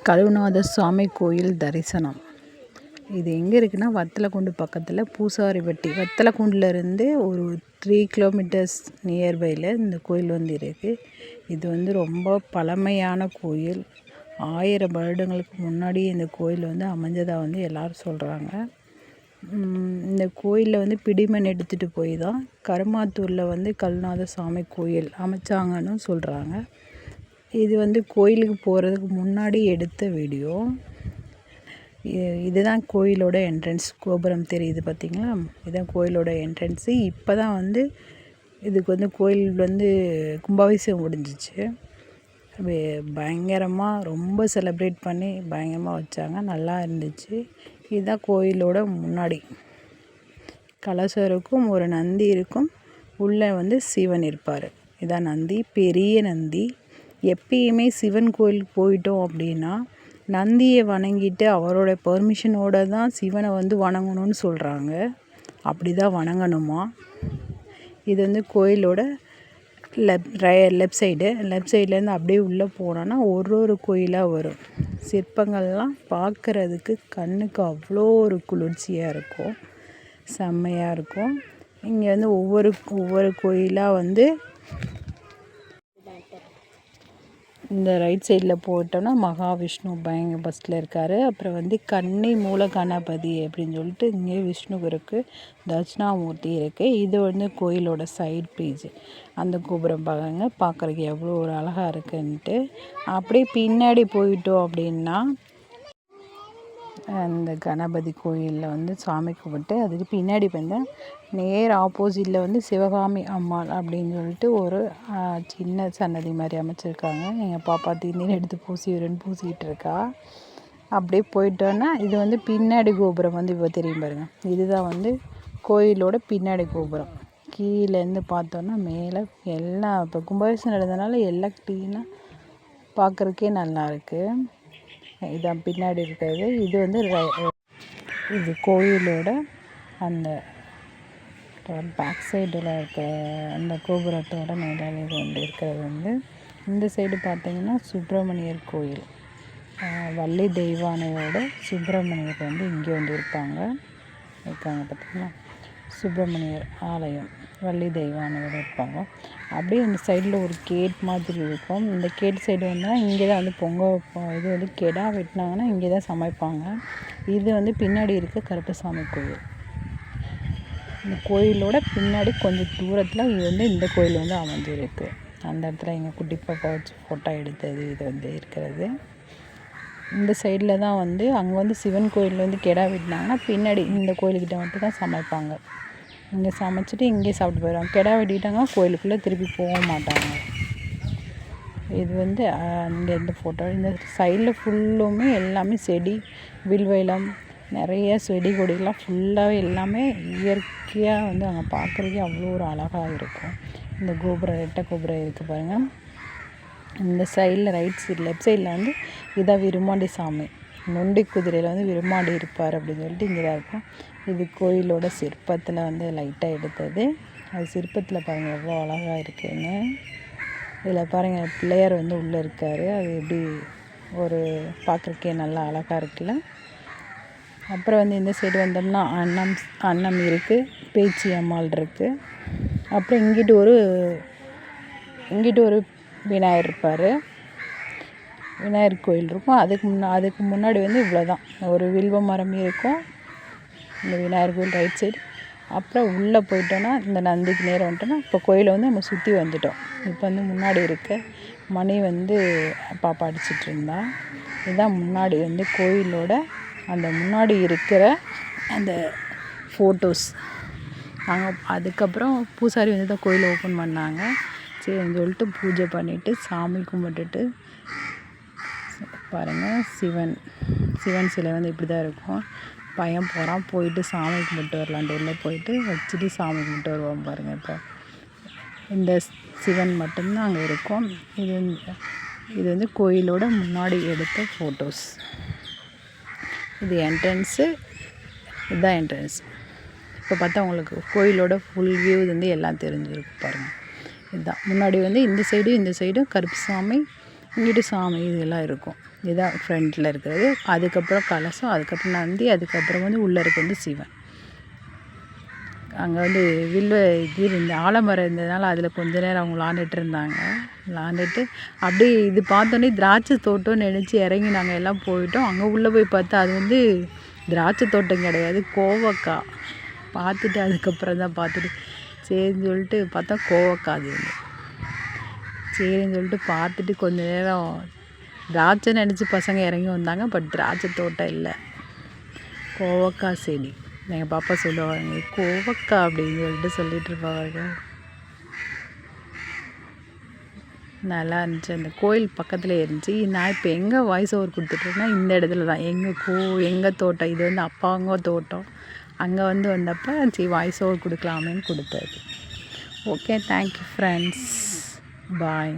கழுவுநாத சுவாமி கோயில் தரிசனம். இது எங்கே இருக்குன்னா வத்தலக்குண்டு பக்கத்தில் பூசாரிப்பட்டி. வத்தலக்குண்டுலேருந்து ஒரு 3 கிலோமீட்டர்ஸ் நியர்பையில் இந்த கோயில் இருக்குது. இது ரொம்ப பழமையான கோயில். 1000 வருடங்களுக்கு முன்னாடி இந்த கோயில் அமைஞ்சதாக எல்லோரும் சொல்கிறாங்க. இந்த கோயிலில் பிடிமண் எடுத்துகிட்டு போய் தான் கருமாத்தூரில் கழுநாத சுவாமி கோயில் அமைச்சாங்கன்னு சொல்கிறாங்க. இது கோயிலுக்கு போகிறதுக்கு முன்னாடி எடுத்த வீடியோ. இதுதான் கோயிலோட என்ட்ரன்ஸ். கோபுரம் தெரியுது பார்த்திங்களா? இதுதான் கோயிலோட என்ட்ரன்ஸு. இப்போ தான் இதுக்கு கோயில் கும்பாபிஷேகம் முடிஞ்சிச்சு. பயங்கரமாக ரொம்ப செலிப்ரேட் பண்ணி பயங்கரமாக வச்சாங்க. நல்லா இருந்துச்சு. இதுதான் கோயிலோட முன்னாடி. கலசம் இருக்கும், ஒரு நந்தி இருக்கும், உள்ளே சிவன் இருப்பார். இதான் நந்தி, பெரிய நந்தி. எப்பயுமே சிவன் கோயிலுக்கு போயிட்டோம் அப்படின்னா நந்தியை வணங்கிட்டு அவரோட பெர்மிஷனோடு தான் சிவனை வணங்கணும்னு சொல்கிறாங்க. அப்படி தான் வணங்கணுமா. இது கோயிலோட லெஃப்ட் சைட்லேருந்து அப்படியே உள்ளே போனோன்னா ஒரு கோயிலாக வரும். சிற்பங்கள்லாம் பார்க்குறதுக்கு கண்ணுக்கு அவ்வளோ ஒரு குளிர்ச்சியாக இருக்கும், செம்மையாக இருக்கும். இங்கே ஒவ்வொரு கோயிலாக இந்த ரைட் சைடில் போட்டோன்னா மகாவிஷ்ணு பயங்கர ஃபஸ்ட்டில் இருக்கார். அப்புறம் கன்னி மூல கணபதி அப்படின்னு சொல்லிட்டு இங்கே விஷ்ணு இருக்குது, தட்சிணாமூர்த்தி இருக்குது. இது கோயிலோட சைட் பேஜ். அந்த கோபுரம் பார்க்குறதுக்கு எவ்வளோ ஒரு அழகாக இருக்குன்ட்டு. அப்படியே பின்னாடி போயிட்டோம் அப்படின்னா அந்த கணபதி கோயிலில் சாமி கும்பிட்டு அதுக்கு பின்னாடி நேர் ஆப்போசிட்டில் சிவகாமி அம்மாள் அப்படின்னு சொல்லிட்டு ஒரு சின்ன சன்னதி மாதிரி அமைச்சிருக்காங்க. எங்கள் பாப்பா தீநீர் எடுத்து பூசிக்கிட்டு இருக்கா. அப்படியே போயிட்டோன்னா இது பின்னாடி கோபுரம் இப்போ தெரியும் பாருங்கள். இதுதான் கோயிலோட பின்னாடி கோபுரம். கீழேருந்து பார்த்தோன்னா மேலே எல்லாம் இப்போ கும்பாபிஷேகம் நடந்ததுனால எல்லாம் க்ளீனாக பார்க்குறதுக்கே நல்லாயிருக்கு. இதான் பின்னாடி இருக்கிறது. இது கோயிலோட அந்த பேக் சைடில் இருக்க அந்த கோபுரத்தோட மேலால் இது இருக்கிறது இந்த சைடு பார்த்திங்கன்னா சுப்பிரமணியர் கோயில். வள்ளி தெய்வானையோட சுப்பிரமணியர் இங்கே இருக்காங்க பார்த்திங்களா? சுப்பிரமணியர் ஆலயம் வள்ளி தெய்வானையோடு இருப்பாங்க. அப்படியே இந்த சைடில் ஒரு கேட் மாதிரி இருக்கும். இந்த கேட் சைடு இங்கே தான் பொங்கல் கெடா வெட்டினாங்கன்னா இங்கே தான் சமைப்பாங்க. இது பின்னாடி இருக்க கருப்பசாமி கோயில். இந்த கோயிலோட பின்னாடி கொஞ்சம் தூரத்தில் இந்த கோயில் அமைஞ்சிருக்கு. அந்த இடத்துல எங்கள் குட்டி பாப்பா வச்சு ஃபோட்டோ எடுத்தது இது இருக்கிறது. இந்த சைடில் தான் அங்கே சிவன் கோயில் கெடா வெட்டினாங்கன்னா பின்னாடி இந்த கோயில்கிட்ட மட்டும் தான் சமைப்பாங்க. இங்கே சமைச்சிட்டு இங்கே சாப்பிட்டு போயிடுவாங்க. கெடா வெட்டிட்டாங்கன்னா கோயிலுக்குள்ளே திருப்பி போக மாட்டாங்க. இது இந்த ஃபோட்டோ. இந்த சைடில் ஃபுல்லுமே எல்லாமே செடி, வில்வெளம், நிறைய செடி கொடிகள்லாம் ஃபுல்லாகவே எல்லாமே இயற்கையாக அங்கே பார்க்குறதுக்கே அவ்வளோ ஒரு அழகாக இருக்கும். இந்த கோபுரம் ரெட்டை கோபுரம் இருக்குது பாருங்கள். இந்த சைடில் லெஃப்ட் சைடில் இதான் விருமாண்டி சாமி. நொண்டி குதிரையில் விருமாண்டி இருப்பார் அப்படின்னு சொல்லிட்டு இங்கே தான் இருக்கும். இது கோயிலோட சிற்பத்தில் லைட்டாக எடுத்தது. அது சிற்பத்தில் பாருங்கள் எவ்வளோ அழகாக இருக்குதுன்னு. இதில் பாருங்கள் பிள்ளையார் உள்ளே இருக்கார். அது எப்படி ஒரு பார்க்குறக்கே நல்லா அழகாக இருக்குல்ல. அப்புறம் இந்த சைடு வந்தோம்னா அன்னம் இருக்குது, பேச்சி அம்மாள் இருக்குது. அப்புறம் இங்கிட்டு ஒரு விநாயகர் இருப்பார். விநாயகர் கோயில் இருக்கும். அதுக்கு முன்னாடி இவ்வளோ தான் ஒரு வில்வ மரம் இருக்கும். இந்த விநாயகர் கோயில் ரைட் சைடு. அப்புறம் உள்ளே போயிட்டோன்னா இந்த நந்திக்கு நேரம் வந்துட்டோன்னா இப்போ கோயிலை நம்ம சுற்றி வந்துட்டோம். இப்போ முன்னாடி இருக்க மணி பாப்பா அடிச்சிட்டு இருந்தா. இதுதான் முன்னாடி கோயிலோட அந்த முன்னாடி இருக்கிற அந்த ஃபோட்டோஸ். நாங்கள் அதுக்கப்புறம் பூசாரி தான் கோயிலை ஓப்பன் பண்ணாங்க. சரின்னு சொல்லிட்டு பூஜை பண்ணிவிட்டு சாமி கும்பிட்டுட்டு பாருங்கள் சிவன் சிலை இப்படி தான் இருக்கும். பையன் போயிட்டு சாமி கும்பிட்டு வரலான்ட்டு உள்ளே போயிட்டு வச்சுட்டு சாமி கும்பிட்டு வருவோம் பாருங்கள். இப்போ இந்த சிவன் மட்டும்தான் அங்கே இருக்கும். இது கோயிலோட முன்னாடி எடுத்த ஃபோட்டோஸ். இது என்ட்ரன்ஸு. இதுதான் என்ட்ரன்ஸ். இப்போ பார்த்தா உங்களுக்கு கோயிலோட ஃபுல் வியூ எல்லாம் தெரிஞ்சிருக்கு பாருங்கள். இதுதான் முன்னாடி இந்த சைடும் கருப்பசாமி, இங்கிட்டு சாமி இதெல்லாம் இருக்கும். இதுதான் ஃப்ரண்ட்டில் இருக்கிறது. அதுக்கப்புறம் கலசம், அதுக்கப்புறம் நந்தி, அதுக்கப்புறம் வந்து உள்ளே இருக்கிறது சிவன். அங்கே வந்து இந்த ஆலமரம் இருந்ததுனால அதில் கொஞ்ச நேரம் அவங்க விளாண்டுட்டு இருந்தாங்க. விளாண்டுட்டு அப்படியே இது பார்த்தோன்னே திராட்சை தோட்டம்னு நினச்சி இறங்கி நாங்கள் எல்லாம் போயிட்டோம். அங்கே உள்ளே போய் பார்த்தா அது வந்து திராட்சை தோட்டம் கிடையாது, கோவக்காய். பார்த்துட்டு அதுக்கப்புறம் தான் பார்த்துட்டு சரின்னு சொல்லிட்டு பார்த்தா கோவக்காய் அது வந்து. சரின்னு சொல்லிட்டு பார்த்துட்டு கொஞ்ச நேரம் திராட்சை நினச்சி பசங்க இறங்கி வந்தாங்க. பட் திராட்சை தோட்டம் இல்லை, கோவக்காய் செடி. எங்கள் பாப்பா சொல்லுவாங்க கோவக்காய் அப்படின்னு சொல்லிட்டு சொல்லிட்டு இருப்பாங்க. நல்லா இருந்துச்சு. அந்த கோயில் பக்கத்தில் இருந்துச்சு. நான் இப்போ எங்கே வாய்ஸ் ஓவர் கொடுத்துட்ருக்கேன்னா இந்த இடத்துல தான் எங்கள் தோட்டம். இது வந்து அப்பாங்க தோட்டம். அங்கே வந்து வந்தப்போ சரி வாய்ஸ் ஓவர் கொடுக்கலாமேன்னு கொடுத்தது. ஓகே, தேங்க்யூ ஃப்ரெண்ட்ஸ், பாய்.